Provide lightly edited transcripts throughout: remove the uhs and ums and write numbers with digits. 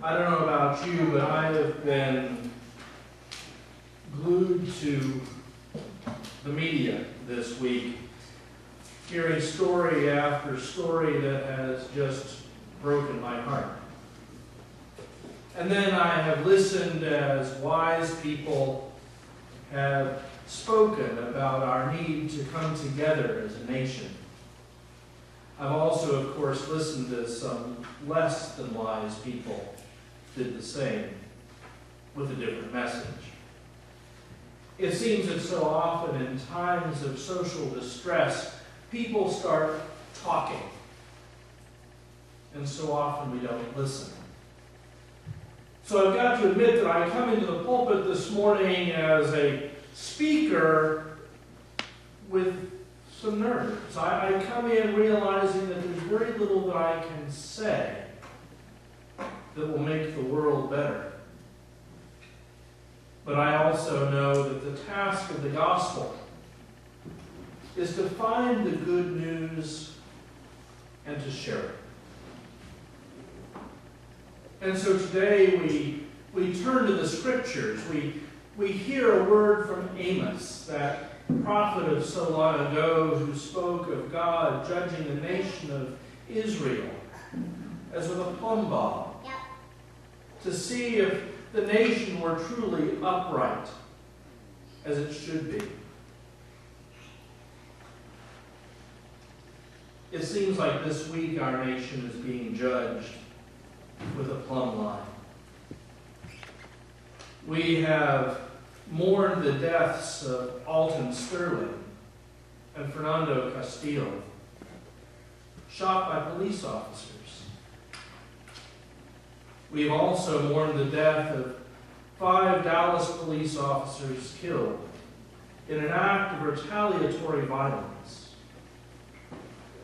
I don't know about you, but I have been glued to the media this week, hearing story after story that has just broken my heart. And then I have listened as wise people have spoken about our need to come together as a nation. I've also, of course, listened as some less than wise people did the same with a different message. It seems that so often in times of social distress, people start talking. And so often we don't listen. So I've got to admit that I come into the pulpit this morning as a speaker with some nerves. I come in realizing that there's very little that I can say that will make the world better. But I also know that the task of the gospel is to find the good news and to share it. And so today we turn to the scriptures. We hear a word from Amos, that prophet of so long ago who spoke of God judging the nation of Israel as with a plumb bob, to see if the nation were truly upright as it should be. It seems like this week our nation is being judged with a plumb line. We have mourned the deaths of Alton Sterling and Fernando Castillo, shot by police officers. We have also mourned the death of 5 Dallas police officers killed in an act of retaliatory violence.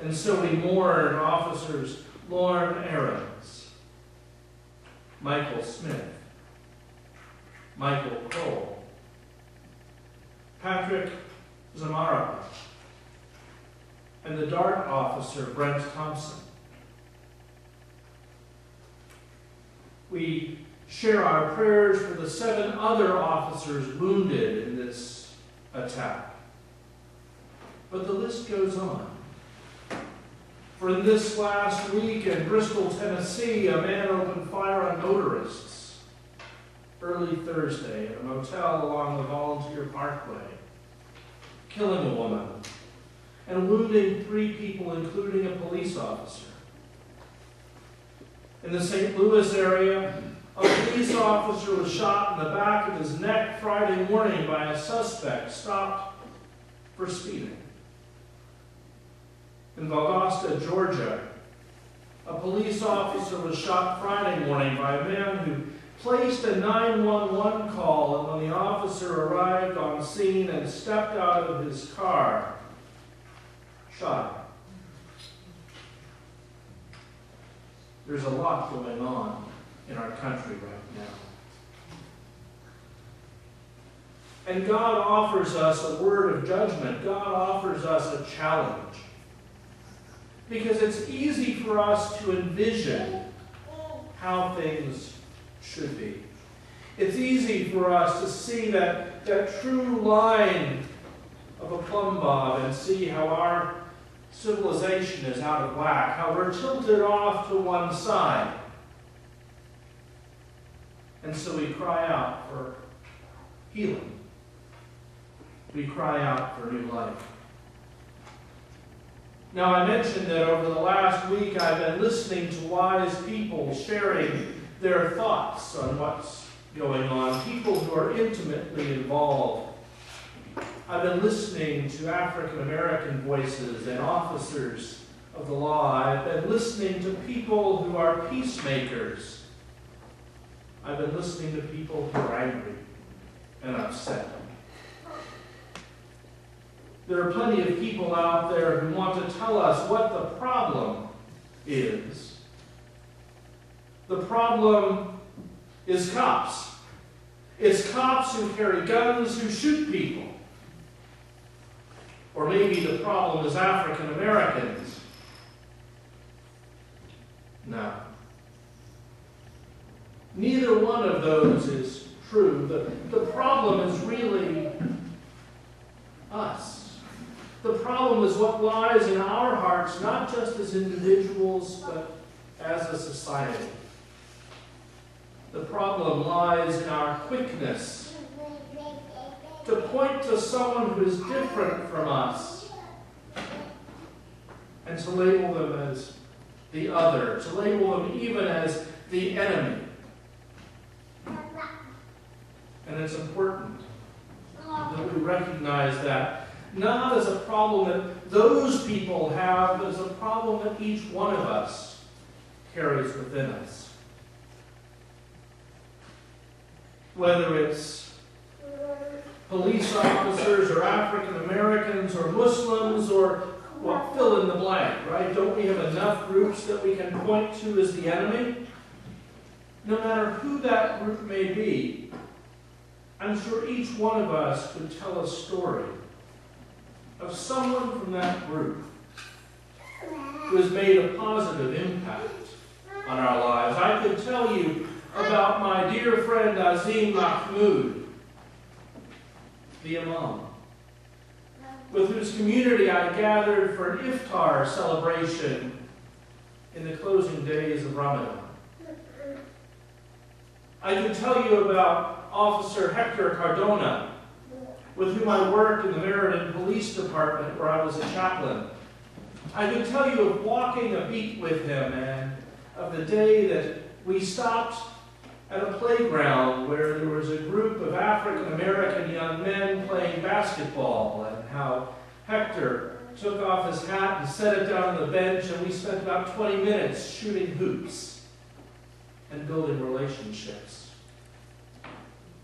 And so we mourn officers Lorne Aarons, Michael Smith, Michael Cole, Patrick Zamara, and the DART officer Brent Thompson. We share our prayers for the 7 other officers wounded in this attack. But the list goes on. For in this last week in Bristol, Tennessee, a man opened fire on motorists early Thursday at a motel along the Volunteer Parkway, killing a woman and wounding 3 people, including a police officer. In the St. Louis area, a police officer was shot in the back of his neck Friday morning by a suspect stopped for speeding. In Valdosta, Georgia, a police officer was shot Friday morning by a man who placed a 911 call, and when the officer arrived on scene and stepped out of his car, shot him. There's a lot going on in our country right now. And God offers us a word of judgment. God offers us a challenge. Because it's easy for us to envision how things should be. It's easy for us to see that true line of a plumb bob and see how our civilization is out of whack, how we're tilted off to one side. And so we cry out for healing. We cry out for new life. Now, I mentioned that over the last week I've been listening to wise people sharing their thoughts on what's going on, people who are intimately involved. I've been listening to African American voices and officers of the law. I've been listening to people who are peacemakers. I've been listening to people who are angry and upset. There are plenty of people out there who want to tell us what the problem is. The problem is cops. It's cops who carry guns who shoot people. Or maybe the problem is African Americans. No. Neither one of those is true. The problem is really us. The problem is what lies in our hearts, not just as individuals, but as a society. The problem lies in our quickness to point to someone who is different from us and to label them as the other, to label them even as the enemy. And it's important that we recognize that, not as a problem that those people have, but as a problem that each one of us carries within us. Whether it's police officers or African Americans or Muslims or, well, fill in the blank, right? Don't we have enough groups that we can point to as the enemy? No matter who that group may be, I'm sure each one of us could tell a story of someone from that group who has made a positive impact on our lives. I could tell you about my dear friend Azim Mahmoud, the Imam, with whose community I gathered for an iftar celebration in the closing days of Ramadan. I could tell you about Officer Hector Cardona, with whom I worked in the Meriden Police Department where I was a chaplain. I could tell you of walking a beat with him and of the day that we stopped at a playground where there was a group of African American young men playing basketball, and how Hector took off his hat and set it down on the bench, and we spent about 20 minutes shooting hoops and building relationships.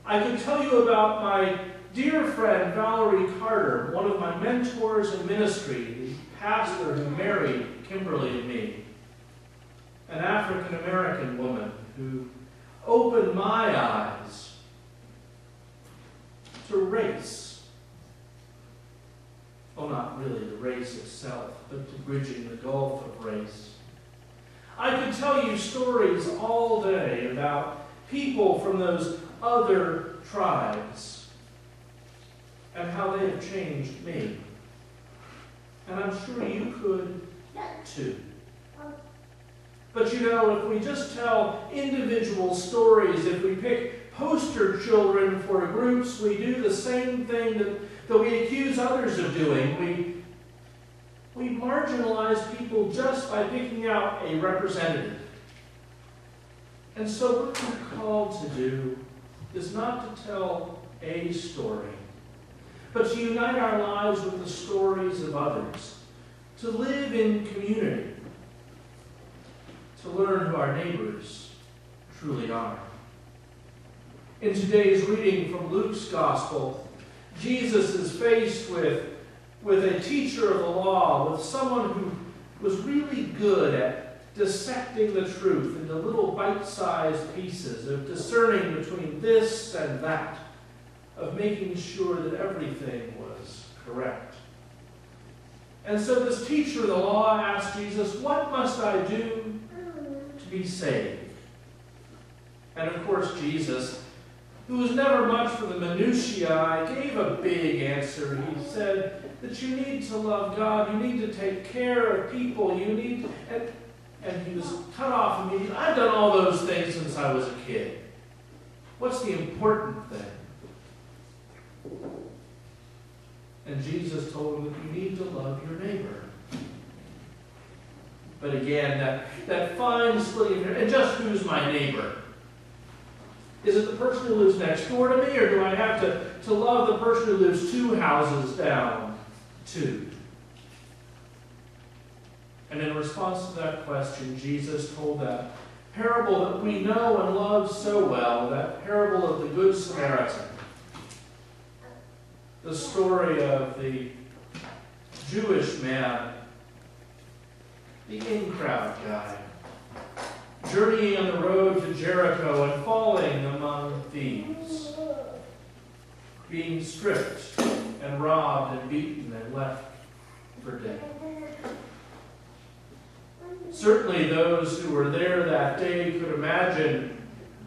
I could tell you about my dear friend Valerie Carter, one of my mentors in ministry, the pastor who married Kimberly and me, an African American woman who opened my eyes to race. Well, not really the race itself, but to bridging the gulf of race. I could tell you stories all day about people from those other tribes and how they have changed me. And I'm sure you could too. But you know, if we just tell individual stories, if we pick poster children for groups, we do the same thing that we accuse others of doing. We marginalize people just by picking out a representative. And so what we're called to do is not to tell a story, but to unite our lives with the stories of others, to live in community, to learn who our neighbors truly are. In today's reading from Luke's Gospel, Jesus is faced with a teacher of the law, with someone who was really good at dissecting the truth into little bite-sized pieces, of discerning between this and that, of making sure that everything was correct. And so this teacher of the law asked Jesus, "What must I do to be saved?" And of course Jesus, who was never much for the minutiae, gave a big answer. He said that you need to love God, you need to take care of people, and he was cut off immediately. I've done all those things since I was a kid. What's the important thing? And Jesus told him that you need to love your neighbor. But again, that fine splitting, and just who's my neighbor? Is it the person who lives next door to me, or do I have to love the person who lives 2 houses down too? And in response to that question, Jesus told that parable that we know and love so well, that parable of the Good Samaritan. The story of the Jewish man, the in-crowd guy, journeying on the road to Jericho and falling among thieves, being stripped and robbed and beaten and left for dead. Certainly those who were there that day could imagine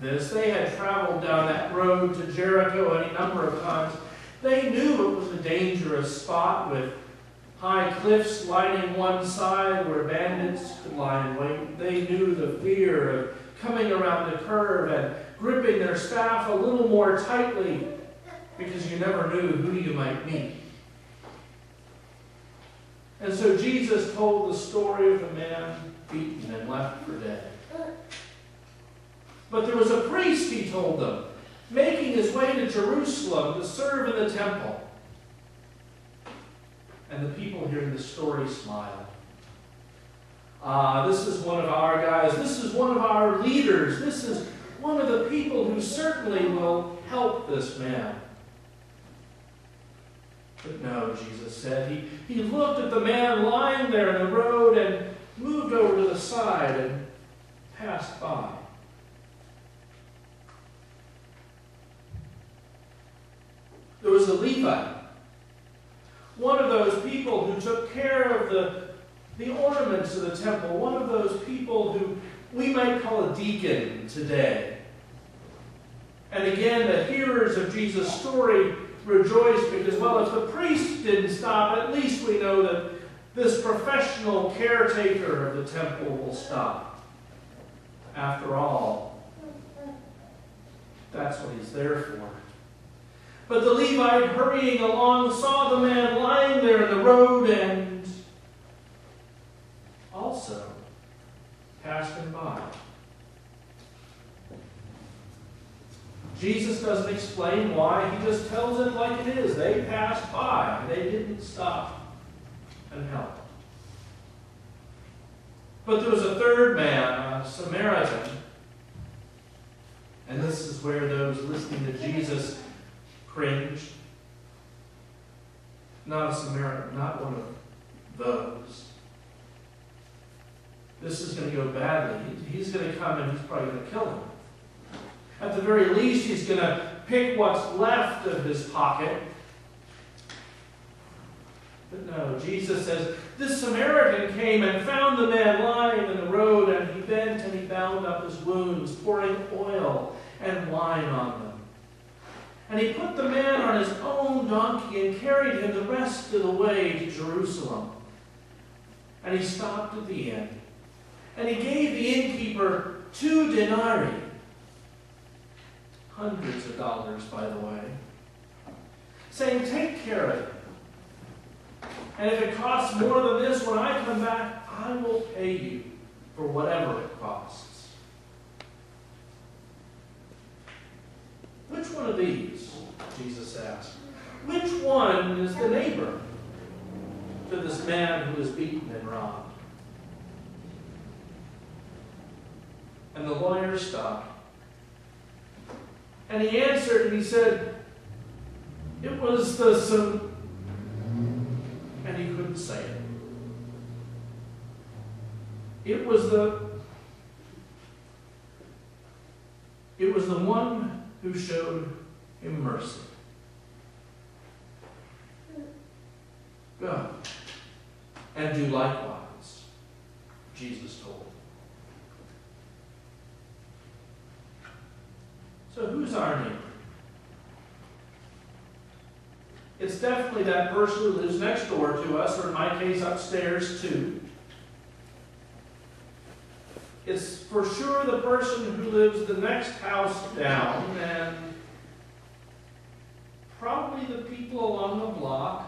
this. They had traveled down that road to Jericho any number of times. They knew it was a dangerous spot with high cliffs lining one side where bandits could lie in wait. They knew the fear of coming around the curve and gripping their staff a little more tightly because you never knew who you might meet. And so Jesus told the story of the man beaten and left for dead. But there was a priest, he told them, making his way to Jerusalem to serve in the temple. And the people hearing the story smiled. This is one of our guys. This is one of our leaders. This is one of the people who certainly will help this man. But no, Jesus said. He looked at the man lying there in the road and moved over to the side and passed by. There was a Levite, one of those people who took care of the ornaments of the temple, one of those people who we might call a deacon today. And again, the hearers of Jesus' story rejoiced because, well, if the priest didn't stop, at least we know that this professional caretaker of the temple will stop. After all, that's what he's there for. But the Levite, hurrying along, saw the man lying there in the road and also passed him by. Jesus doesn't explain why. He just tells it like it is. They passed by. They didn't stop and help. But there was a third man, a Samaritan. And this is where those listening to Jesus cringed. Not a Samaritan, not one of those. This is going to go badly. He's going to come and he's probably going to kill him. At the very least, he's going to pick what's left of his pocket. But no, Jesus says, this Samaritan came and found the man lying in the road, and he bent and he bound up his wounds, pouring oil and wine on them. And he put the man on his own donkey and carried him the rest of the way to Jerusalem. And he stopped at the inn. And he gave the innkeeper 2 denarii. Hundreds of dollars, by the way. Saying, take care of it. And if it costs more than this, when I come back, I will pay you for whatever it costs. Which one of these, Jesus asked, which one is the neighbor to this man who is beaten and robbed? And the lawyer stopped. And he answered and he said, it was the and he couldn't say it. It was the one who showed him mercy. Go and do likewise, Jesus told him. So who's our neighbor? It's definitely that person who lives next door to us, or in my case, upstairs too. It's for sure the person who lives the next house down, and probably the people along the block.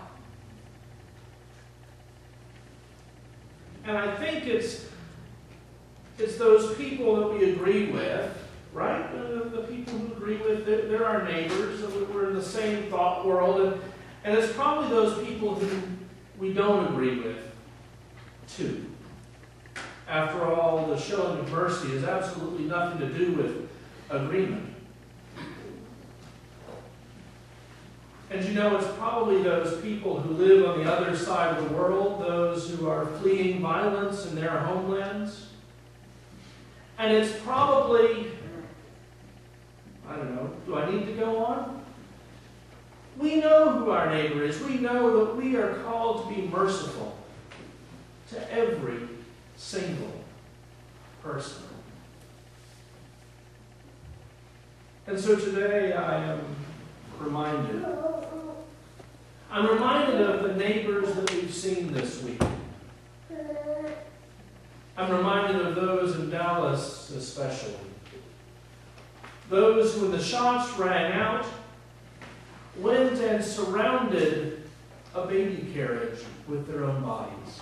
And I think it's those people that we agree with, right? The people who agree with, they're our neighbors, and we're in the same thought world. And it's probably those people who we don't agree with, too. After all, the showing of mercy has absolutely nothing to do with agreement. And you know, it's probably those people who live on the other side of the world, those who are fleeing violence in their homelands. And it's probably, I don't know, do I need to go on? We know who our neighbor is. We know that we are called to be merciful to every single person. And so today I am reminded. I'm reminded of the neighbors that we've seen this week. I'm reminded of those in Dallas especially. Those who, when the shots rang out, went and surrounded a baby carriage with their own bodies.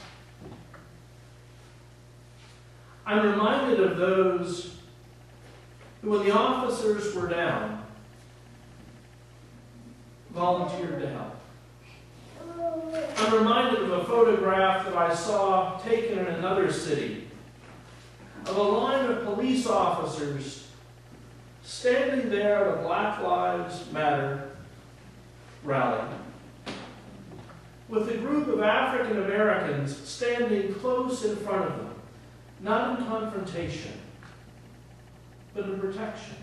I'm reminded of those who, when the officers were down, volunteered to help. I'm reminded of a photograph that I saw taken in another city of a line of police officers standing there at a Black Lives Matter rally with a group of African Americans standing close in front of them, not in confrontation, but in protection,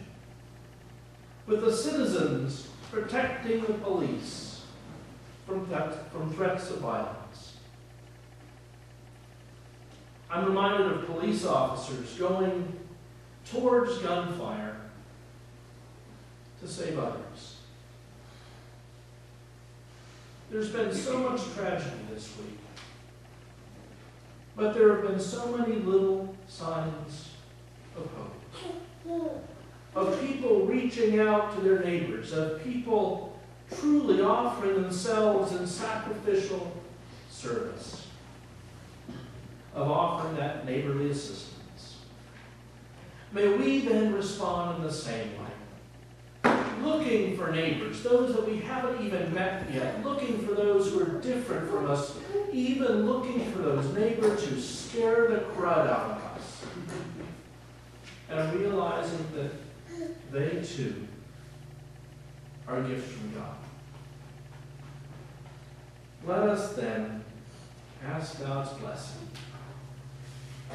with the citizens protecting the police from threats of violence. I'm reminded of police officers going towards gunfire to save others. There's been so much tragedy this week, but there have been so many little signs of hope, of people reaching out to their neighbors, of people truly offering themselves in sacrificial service, of offering that neighborly assistance. May we then respond in the same way, looking for neighbors, those that we haven't even met yet, looking for those who are different from us, even looking for those neighbors who scare the crud out of us, and realizing that they too are gifts from God. Let us then ask God's blessing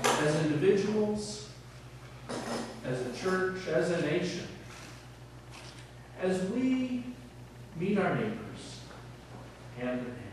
as individuals, as a church, as a nation, as we meet our neighbors hand in hand.